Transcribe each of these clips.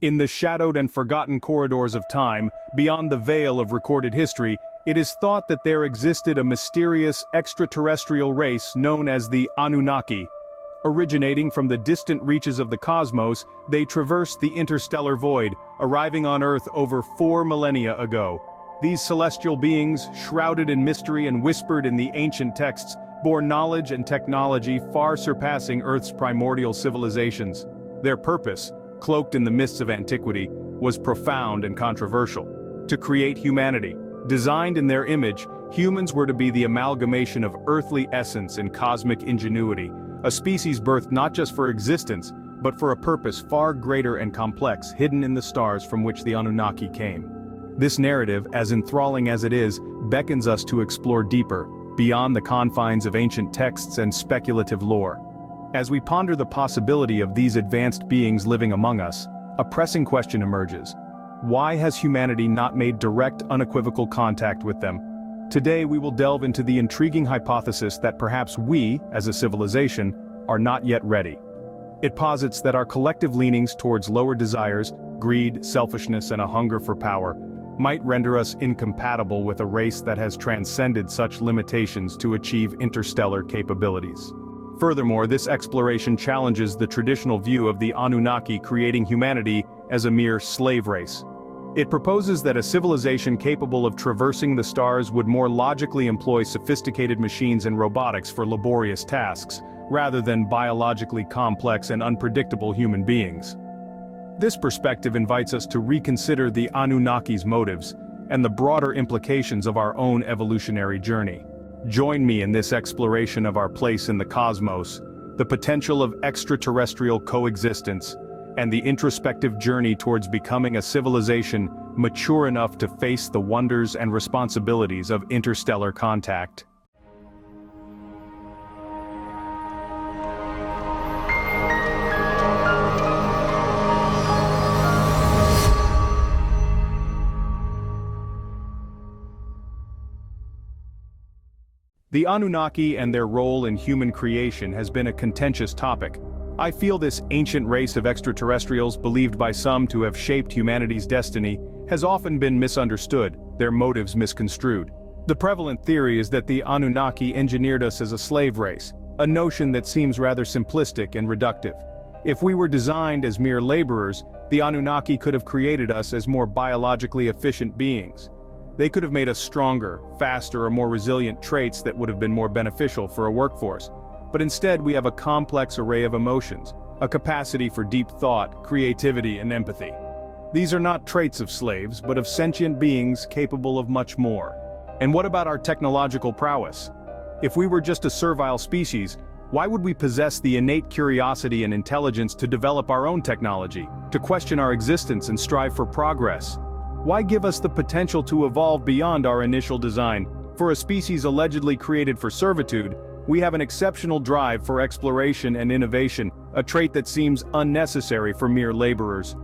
In the shadowed and forgotten corridors of time, beyond the veil of recorded history, it is thought that there existed a mysterious extraterrestrial race known as the Anunnaki. Originating from the distant reaches of the cosmos, they traversed the interstellar void, arriving on Earth over 4 millennia ago. These celestial beings, shrouded in mystery and whispered in the ancient texts, bore knowledge and technology far surpassing Earth's primordial civilizations. Their purpose, cloaked in the mists of antiquity, was profound and controversial: to create humanity. Designed in their image, humans were to be the amalgamation of earthly essence and cosmic ingenuity, a species birthed not just for existence, but for a purpose far greater and complex, hidden in the stars from which the Anunnaki came. This narrative, as enthralling as it is, beckons us to explore deeper, beyond the confines of ancient texts and speculative lore. As we ponder the possibility of these advanced beings living among us, a pressing question emerges. Why has humanity not made direct, unequivocal contact with them? Today we will delve into the intriguing hypothesis that perhaps we, as a civilization, are not yet ready. It posits that our collective leanings towards lower desires, greed, selfishness, and a hunger for power, might render us incompatible with a race that has transcended such limitations to achieve interstellar capabilities. Furthermore, this exploration challenges the traditional view of the Anunnaki creating humanity as a mere slave race. It proposes that a civilization capable of traversing the stars would more logically employ sophisticated machines and robotics for laborious tasks, rather than biologically complex and unpredictable human beings. This perspective invites us to reconsider the Anunnaki's motives and the broader implications of our own evolutionary journey. Join me in this exploration of our place in the cosmos, the potential of extraterrestrial coexistence, and the introspective journey towards becoming a civilization mature enough to face the wonders and responsibilities of interstellar contact. The Anunnaki and their role in human creation has been a contentious topic. I feel this ancient race of extraterrestrials, believed by some to have shaped humanity's destiny, has often been misunderstood, their motives misconstrued. The prevalent theory is that the Anunnaki engineered us as a slave race, a notion that seems rather simplistic and reductive. If we were designed as mere laborers, the Anunnaki could have created us as more biologically efficient beings. They could have made us stronger, faster, or more resilient traits that would have been more beneficial for a workforce. But instead we have a complex array of emotions, a capacity for deep thought, creativity, and empathy. These are not traits of slaves, but of sentient beings capable of much more. And what about our technological prowess? If we were just a servile species, why would we possess the innate curiosity and intelligence to develop our own technology, to question our existence and strive for progress? Why give us the potential to evolve beyond our initial design? For a species allegedly created for servitude, we have an exceptional drive for exploration and innovation, a trait that seems unnecessary for mere laborers.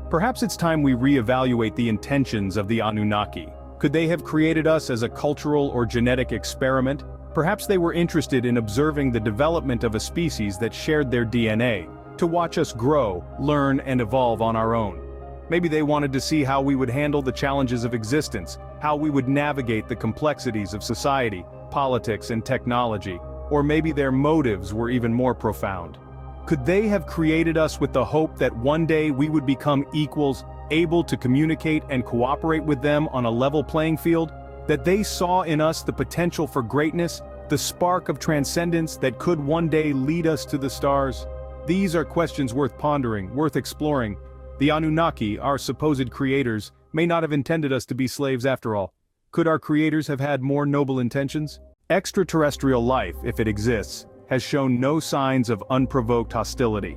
Perhaps it's time we reevaluate the intentions of the Anunnaki. Could they have created us as a cultural or genetic experiment? Perhaps they were interested in observing the development of a species that shared their DNA, to watch us grow, learn, and evolve on our own. Maybe they wanted to see how we would handle the challenges of existence, how we would navigate the complexities of society, politics, and technology. Or maybe their motives were even more profound. Could they have created us with the hope that one day we would become equals, able to communicate and cooperate with them on a level playing field? That they saw in us the potential for greatness, the spark of transcendence that could one day lead us to the stars? These are questions worth pondering, worth exploring. The Anunnaki, our supposed creators, may not have intended us to be slaves after all. Could our creators have had more noble intentions? Extraterrestrial life, if it exists, has shown no signs of unprovoked hostility.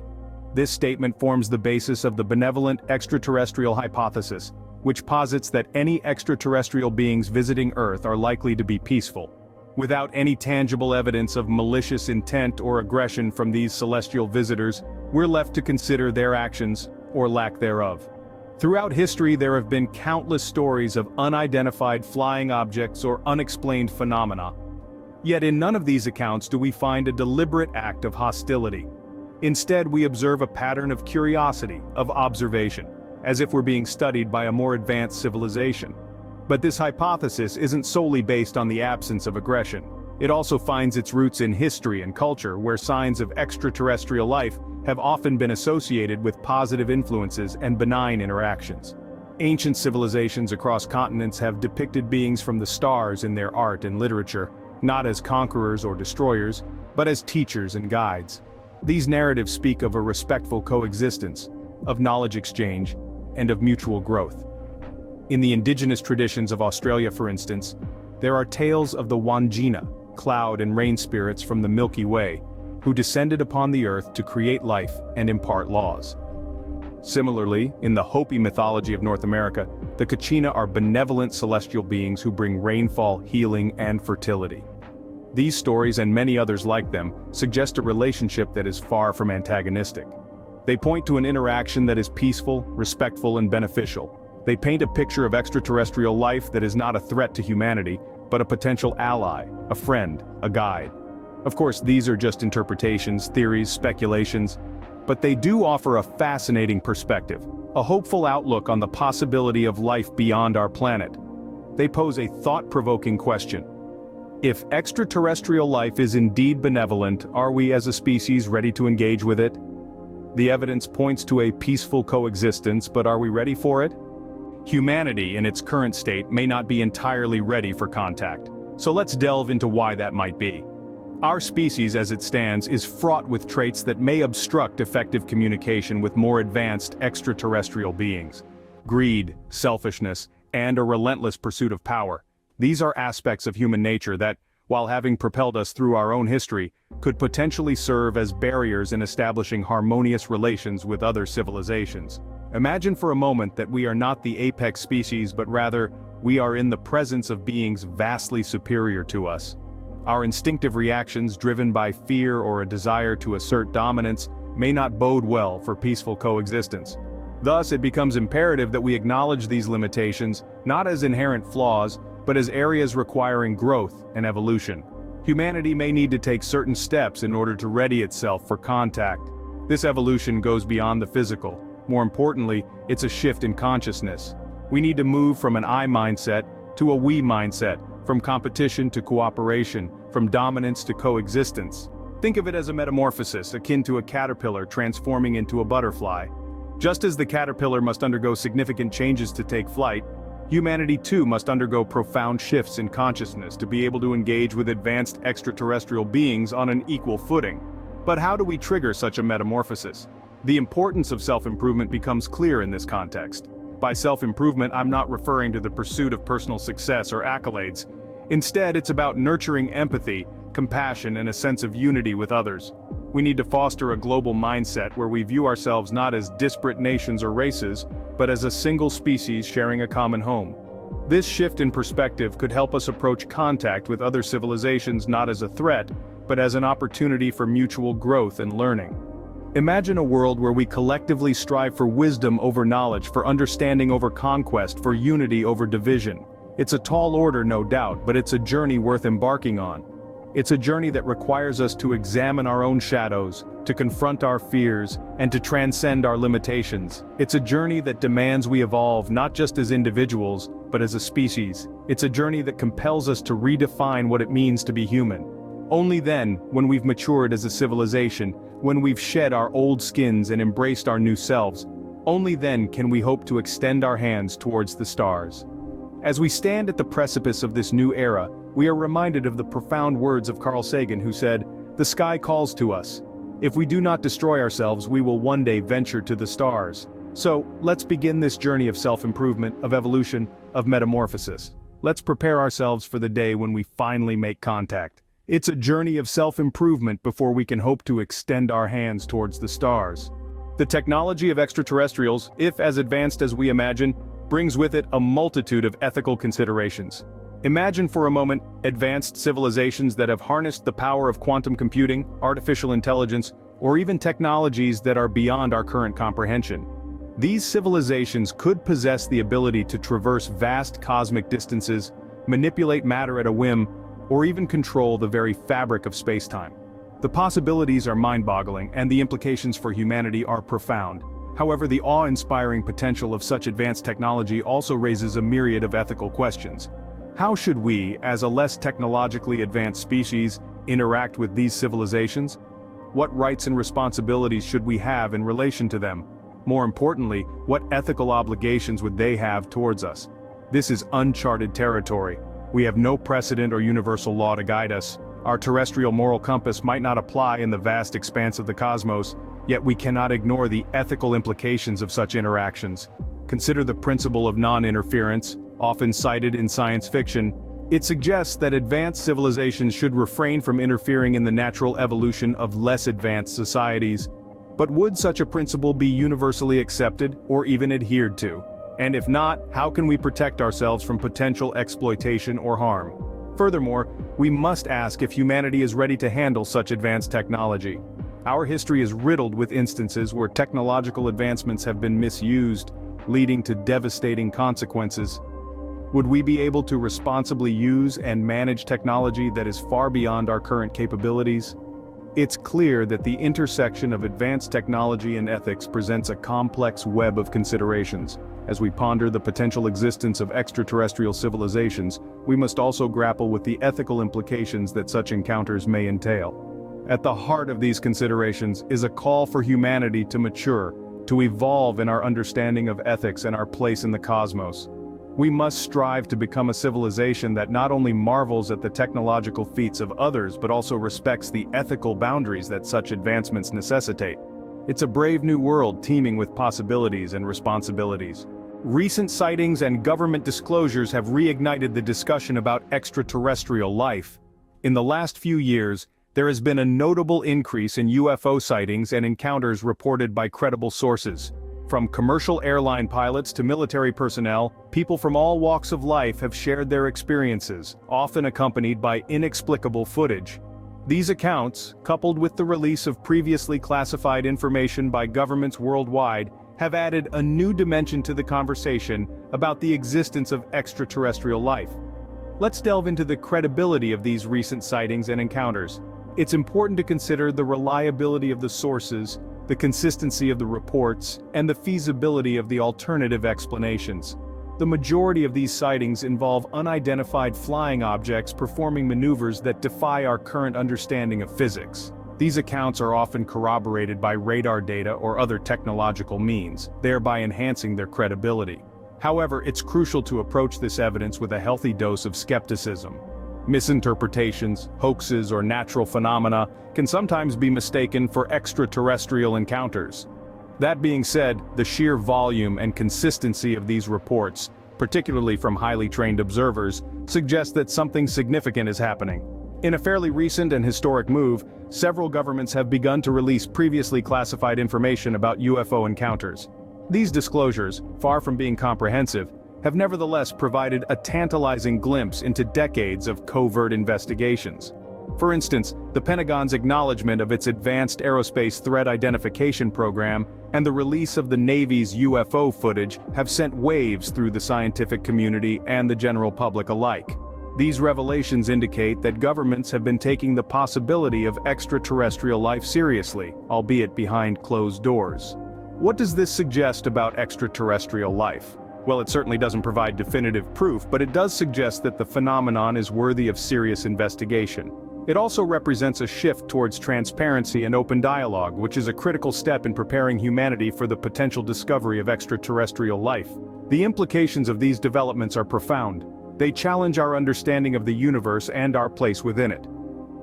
This statement forms the basis of the benevolent extraterrestrial hypothesis, which posits that any extraterrestrial beings visiting Earth are likely to be peaceful. Without any tangible evidence of malicious intent or aggression from these celestial visitors, we're left to consider their actions, or lack thereof. Throughout history there have been countless stories of unidentified flying objects or unexplained phenomena. Yet in none of these accounts do we find a deliberate act of hostility. Instead we observe a pattern of curiosity, of observation. as if we're being studied by a more advanced civilization. But this hypothesis isn't solely based on the absence of aggression. It also finds its roots in history and culture, where signs of extraterrestrial life have often been associated with positive influences and benign interactions. Ancient civilizations across continents have depicted beings from the stars in their art and literature, not as conquerors or destroyers, but as teachers and guides. These narratives speak of a respectful coexistence, of knowledge exchange, and of mutual growth. In the indigenous traditions of Australia, for instance, there are tales of the Wandjina, cloud and rain spirits from the Milky Way, who descended upon the earth to create life and impart laws. Similarly, in the Hopi mythology of North America, the Kachina are benevolent celestial beings who bring rainfall, healing, and fertility. These stories and many others like them suggest a relationship that is far from antagonistic. They point to an interaction that is peaceful, respectful, and beneficial. They paint a picture of extraterrestrial life that is not a threat to humanity, but a potential ally, a friend, a guide. Of course, these are just interpretations, theories, speculations, but they do offer a fascinating perspective, a hopeful outlook on the possibility of life beyond our planet. They pose a thought-provoking question. If extraterrestrial life is indeed benevolent, are we as a species ready to engage with it? The evidence points to a peaceful coexistence, but are we ready for it? Humanity, in its current state, may not be entirely ready for contact. So let's delve into why that might be. Our species, as it stands, is fraught with traits that may obstruct effective communication with more advanced extraterrestrial beings. Greed, selfishness, and a relentless pursuit of power. These are aspects of human nature that, while having propelled us through our own history, could potentially serve as barriers in establishing harmonious relations with other civilizations. Imagine for a moment that we are not the apex species, but rather, we are in the presence of beings vastly superior to us. Our instinctive reactions, driven by fear or a desire to assert dominance, may not bode well for peaceful coexistence. Thus, it becomes imperative that we acknowledge these limitations, not as inherent flaws, but as areas requiring growth and evolution. Humanity may need to take certain steps in order to ready itself for contact. This evolution goes beyond the physical. More importantly, it's a shift in consciousness. We need to move from an I mindset to a we mindset, from competition to cooperation, from dominance to coexistence. Think of it as a metamorphosis akin to a caterpillar transforming into a butterfly. Just as the caterpillar must undergo significant changes to take flight, humanity too must undergo profound shifts in consciousness to be able to engage with advanced extraterrestrial beings on an equal footing. But how do we trigger such a metamorphosis? The importance of self-improvement becomes clear in this context. By self-improvement, I'm not referring to the pursuit of personal success or accolades. Instead, it's about nurturing empathy, compassion, and a sense of unity with others. We need to foster a global mindset where we view ourselves not as disparate nations or races, but as a single species sharing a common home. This shift in perspective could help us approach contact with other civilizations not as a threat, but as an opportunity for mutual growth and learning. Imagine a world where we collectively strive for wisdom over knowledge, for understanding over conquest, for unity over division. It's a tall order, no doubt, but it's a journey worth embarking on. It's a journey that requires us to examine our own shadows, to confront our fears, and to transcend our limitations. It's a journey that demands we evolve not just as individuals, but as a species. It's a journey that compels us to redefine what it means to be human. Only then, when we've matured as a civilization, when we've shed our old skins and embraced our new selves, only then can we hope to extend our hands towards the stars. As we stand at the precipice of this new era, we are reminded of the profound words of Carl Sagan, who said, "The sky calls to us. If we do not destroy ourselves, we will one day venture to the stars." So, let's begin this journey of self-improvement, of evolution, of metamorphosis. Let's prepare ourselves for the day when we finally make contact. It's a journey of self-improvement before we can hope to extend our hands towards the stars. The technology of extraterrestrials, if as advanced as we imagine, brings with it a multitude of ethical considerations. Imagine for a moment advanced civilizations that have harnessed the power of quantum computing, artificial intelligence, or even technologies that are beyond our current comprehension. These civilizations could possess the ability to traverse vast cosmic distances, manipulate matter at a whim, or even control the very fabric of space-time. The possibilities are mind-boggling, and the implications for humanity are profound. However, the awe-inspiring potential of such advanced technology also raises a myriad of ethical questions. How should we, as a less technologically advanced species, interact with these civilizations? What rights and responsibilities should we have in relation to them? More importantly, what ethical obligations would they have towards us? This is uncharted territory. We have no precedent or universal law to guide us. Our terrestrial moral compass might not apply in the vast expanse of the cosmos, yet we cannot ignore the ethical implications of such interactions. Consider the principle of non-interference, often cited in science fiction. It suggests that advanced civilizations should refrain from interfering in the natural evolution of less advanced societies. But would such a principle be universally accepted or even adhered to? And if not, how can we protect ourselves from potential exploitation or harm? Furthermore, we must ask if humanity is ready to handle such advanced technology. Our history is riddled with instances where technological advancements have been misused, leading to devastating consequences. Would we be able to responsibly use and manage technology that is far beyond our current capabilities? It's clear that the intersection of advanced technology and ethics presents a complex web of considerations. As we ponder the potential existence of extraterrestrial civilizations, we must also grapple with the ethical implications that such encounters may entail. At the heart of these considerations is a call for humanity to mature, to evolve in our understanding of ethics and our place in the cosmos. We must strive to become a civilization that not only marvels at the technological feats of others but also respects the ethical boundaries that such advancements necessitate. It's a brave new world teeming with possibilities and responsibilities. Recent sightings and government disclosures have reignited the discussion about extraterrestrial life. In the last few years, there has been a notable increase in UFO sightings and encounters reported by credible sources. From commercial airline pilots to military personnel, people from all walks of life have shared their experiences, often accompanied by inexplicable footage. These accounts, coupled with the release of previously classified information by governments worldwide, have added a new dimension to the conversation about the existence of extraterrestrial life. Let's delve into the credibility of these recent sightings and encounters. It's important to consider the reliability of the sources, the consistency of the reports, and the feasibility of the alternative explanations. The majority of these sightings involve unidentified flying objects performing maneuvers that defy our current understanding of physics. These accounts are often corroborated by radar data or other technological means, thereby enhancing their credibility. However, it's crucial to approach this evidence with a healthy dose of skepticism. Misinterpretations, hoaxes, or natural phenomena can sometimes be mistaken for extraterrestrial encounters. That being said, the sheer volume and consistency of these reports, particularly from highly trained observers, suggests that something significant is happening. In a fairly recent and historic move, several governments have begun to release previously classified information about UFO encounters. These disclosures, far from being comprehensive, have nevertheless provided a tantalizing glimpse into decades of covert investigations. For instance, the Pentagon's acknowledgement of its advanced aerospace threat identification program and the release of the Navy's UFO footage have sent waves through the scientific community and the general public alike. These revelations indicate that governments have been taking the possibility of extraterrestrial life seriously, albeit behind closed doors. What does this suggest about extraterrestrial life? Well, it certainly doesn't provide definitive proof, but it does suggest that the phenomenon is worthy of serious investigation. It also represents a shift towards transparency and open dialogue, which is a critical step in preparing humanity for the potential discovery of extraterrestrial life. The implications of these developments are profound. They challenge our understanding of the universe and our place within it.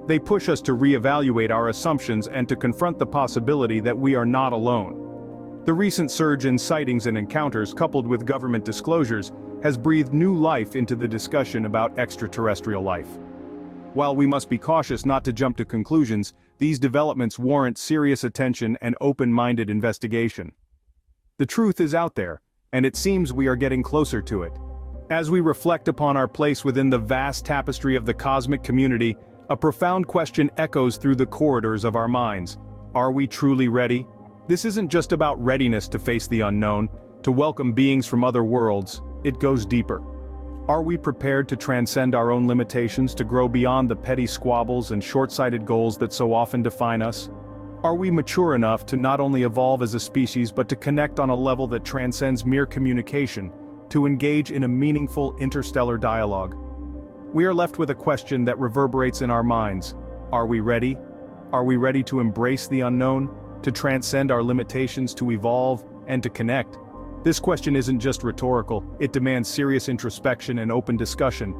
They push us to reevaluate our assumptions and to confront the possibility that we are not alone. The recent surge in sightings and encounters, coupled with government disclosures, has breathed new life into the discussion about extraterrestrial life. While we must be cautious not to jump to conclusions, these developments warrant serious attention and open-minded investigation. The truth is out there, and it seems we are getting closer to it. As we reflect upon our place within the vast tapestry of the cosmic community, a profound question echoes through the corridors of our minds. Are we truly ready? This isn't just about readiness to face the unknown, to welcome beings from other worlds. It goes deeper. Are we prepared to transcend our own limitations, to grow beyond the petty squabbles and short-sighted goals that so often define us? Are we mature enough to not only evolve as a species but to connect on a level that transcends mere communication, to engage in a meaningful interstellar dialogue? We are left with a question that reverberates in our minds. Are we ready? Are we ready to embrace the unknown, to transcend our limitations, to evolve, and to connect? This question isn't just rhetorical, it demands serious introspection and open discussion.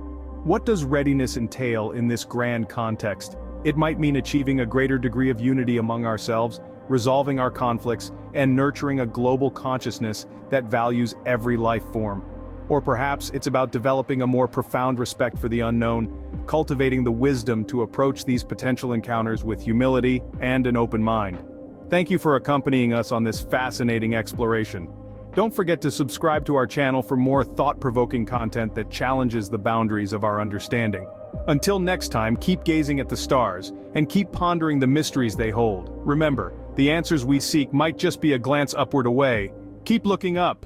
What does readiness entail in this grand context? It might mean achieving a greater degree of unity among ourselves, resolving our conflicts, and nurturing a global consciousness that values every life form. Or perhaps it's about developing a more profound respect for the unknown, cultivating the wisdom to approach these potential encounters with humility and an open mind. Thank you for accompanying us on this fascinating exploration. Don't forget to subscribe to our channel for more thought-provoking content that challenges the boundaries of our understanding. Until next time, keep gazing at the stars, and keep pondering the mysteries they hold. Remember, the answers we seek might just be a glance upward away. Keep looking up.